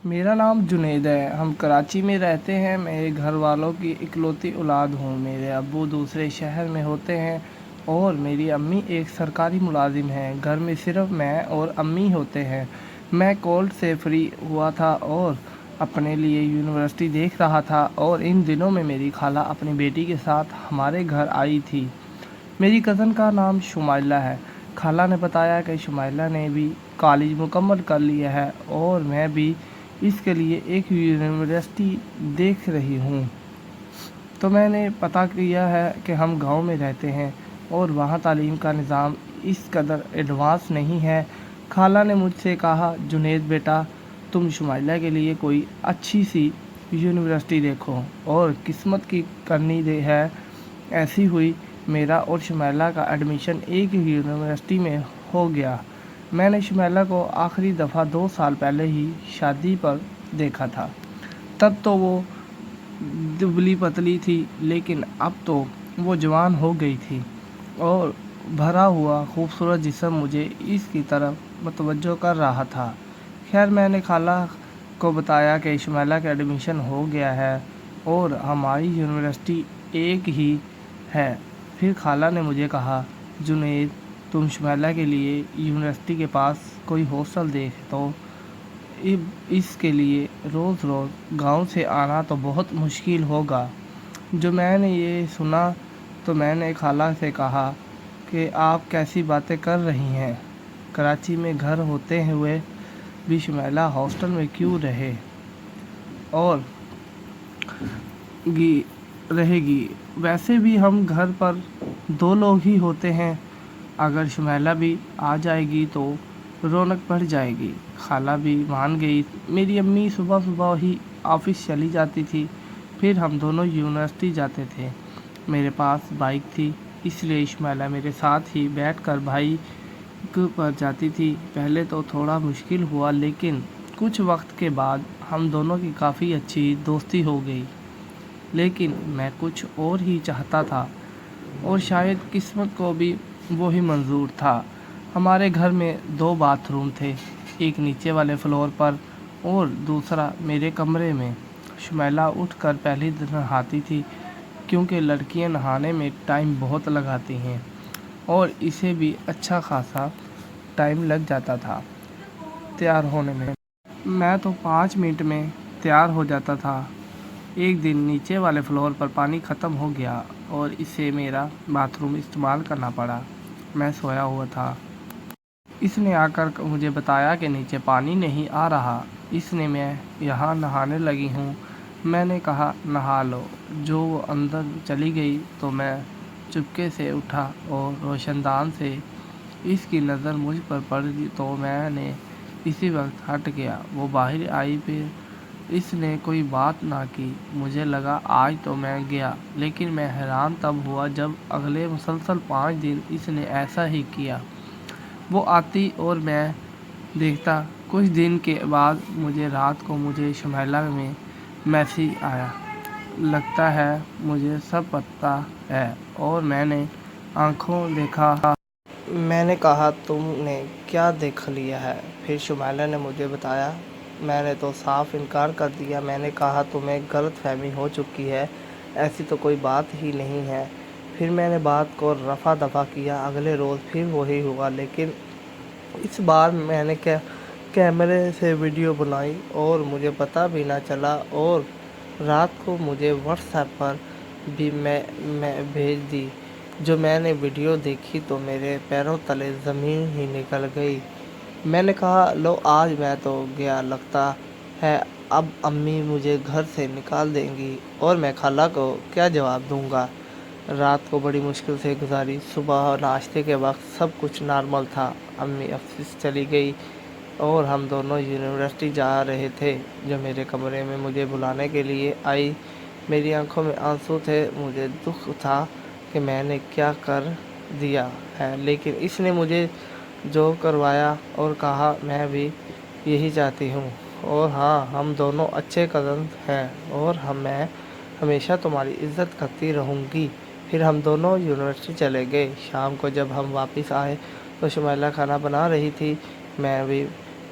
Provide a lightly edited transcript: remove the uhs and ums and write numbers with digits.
میرا نام جنید ہے۔ ہم کراچی میں رہتے ہیں۔ میرے گھر والوں کی اکلوتی اولاد ہوں۔ میرے ابو دوسرے شہر میں ہوتے ہیں اور میری امی ایک سرکاری ملازم ہیں۔ گھر میں صرف میں اور امی ہوتے ہیں۔ میں کالج سے فری ہوا تھا اور اپنے لیے یونیورسٹی دیکھ رہا تھا اور ان دنوں میں میری خالہ اپنی بیٹی کے ساتھ ہمارے گھر آئی تھی۔ میری کزن کا نام شمائلہ ہے۔ خالہ نے بتایا کہ شمائلہ نے بھی کالج مکمل کر لیا ہے اور میں بھی اس کے لیے ایک یونیورسٹی دیکھ رہی ہوں۔ تو میں نے پتہ کیا ہے کہ ہم گاؤں میں رہتے ہیں اور وہاں تعلیم کا نظام اس قدر ایڈوانس نہیں ہے۔ خالہ نے مجھ سے کہا، جنید بیٹا، تم شمائلہ کے لیے کوئی اچھی سی یونیورسٹی دیکھو اور قسمت کی کرنی ہے ایسی ہوئی۔ میرا اور شمائلہ کا ایڈمیشن ایک یونیورسٹی میں ہو گیا۔ میں نے شمائلہ کو آخری دفعہ 2 سال پہلے ہی شادی پر دیکھا تھا۔ تب تو وہ دبلی پتلی تھی لیکن اب تو وہ جوان ہو گئی تھی اور بھرا ہوا خوبصورت جسم مجھے اس کی طرف متوجہ کر رہا تھا۔ خیر، میں نے خالہ کو بتایا کہ شمائلہ کا ایڈمیشن ہو گیا ہے اور ہماری یونیورسٹی ایک ہی ہے۔ پھر خالہ نے مجھے کہا، جنید، تم شمائلہ کے لیے یونیورسٹی کے پاس کوئی ہاسٹل دیکھ تو اس کے لیے روز روز گاؤں سے آنا تو بہت مشکل ہوگا۔ جو میں نے یہ سنا تو میں نے خالہ سے کہا کہ آپ کیسی باتیں کر رہی ہیں؟ کراچی میں گھر ہوتے ہوئے بھی شمائلہ ہاسٹل میں کیوں رہے گی؟ ویسے بھی ہم گھر پر 2 لوگ ہی ہوتے ہیں۔ اگر شمائلہ بھی آ جائے گی تو رونق بڑھ جائے گی۔ خالہ بھی مان گئی۔ میری امی صبح صبح ہی آفس چلی جاتی تھی، پھر ہم دونوں یونیورسٹی جاتے تھے۔ میرے پاس بائک تھی، اس لیے شمائلہ میرے ساتھ ہی بیٹھ کر بائک پر جاتی تھی۔ پہلے تو تھوڑا مشکل ہوا لیکن کچھ وقت کے بعد ہم دونوں کی کافی اچھی دوستی ہو گئی۔ لیکن میں کچھ اور ہی چاہتا تھا اور شاید قسمت کو بھی وہی منظور تھا۔ ہمارے گھر میں 2 باتھ روم تھے، ایک نیچے والے فلور پر اور دوسرا میرے کمرے میں۔ شمائلہ اٹھ کر پہلے نہاتی تھی کیونکہ لڑکیاں نہانے میں ٹائم بہت لگاتی ہیں اور اسے بھی اچھا خاصا ٹائم لگ جاتا تھا تیار ہونے میں۔ میں تو 5 منٹ میں تیار ہو جاتا تھا۔ ایک دن نیچے والے فلور پر پانی ختم ہو گیا اور اسے میرا باتھ روم استعمال کرنا پڑا۔ میں سویا ہوا تھا۔ اس نے آ کر مجھے بتایا کہ نیچے پانی نہیں آ رہا، اس لیے میں یہاں نہانے لگی ہوں۔ میں نے کہا، نہا لو۔ جو وہ اندر چلی گئی تو میں چپکے سے اٹھا اور روشن دان سے اس کی نظر مجھ پر پڑی تو میں نے اسی وقت ہٹ گیا۔ وہ باہر آئی، پھر اس نے کوئی بات نہ کی۔ مجھے لگا آج تو میں گیا، لیکن میں حیران تب ہوا جب اگلے مسلسل 5 دن اس نے ایسا ہی کیا۔ وہ آتی اور میں دیکھتا۔ کچھ دن کے بعد مجھے رات کو شمائلہ میں میسج آیا، لگتا ہے مجھے سب پتہ ہے، اور میں نے آنکھوں دیکھا۔ میں نے کہا، تم نے کیا دیکھ لیا ہے؟ پھر شمائلہ نے مجھے بتایا۔ میں نے تو صاف انکار کر دیا۔ میں نے کہا، تمہیں غلط فہمی ہو چکی ہے، ایسی تو کوئی بات ہی نہیں ہے۔ پھر میں نے بات کو رفع دفع کیا۔ اگلے روز پھر وہی ہوا، لیکن اس بار میں نے کیمرے سے ویڈیو بنائی اور مجھے پتہ بھی نہ چلا، اور رات کو مجھے واٹس ایپ پر بھی میں بھیج دی۔ جو میں نے ویڈیو دیکھی تو میرے پیروں تلے زمین ہی نکل گئی۔ میں نے کہا، لو، آج میں تو گیا، لگتا ہے اب امی مجھے گھر سے نکال دیں گی اور میں خالہ کو کیا جواب دوں گا۔ رات کو بڑی مشکل سے گزاری۔ صبح ناشتے کے وقت سب کچھ نارمل تھا۔ امی آفس چلی گئی اور ہم دونوں یونیورسٹی جا رہے تھے۔ جو میرے کمرے میں مجھے بلانے کے لیے آئی، میری آنکھوں میں آنسو تھے۔ مجھے دکھ تھا کہ میں نے کیا کر دیا ہے، لیکن اس نے مجھے جو کروایا اور کہا، میں بھی یہی چاہتی ہوں، اور ہاں، ہم دونوں اچھے کزنز ہیں اور میں ہمیشہ تمہاری عزت کرتی رہوں گی۔ پھر ہم دونوں یونیورسٹی چلے گئے۔ شام کو جب ہم واپس آئے تو شمائلہ کھانا بنا رہی تھی۔ میں بھی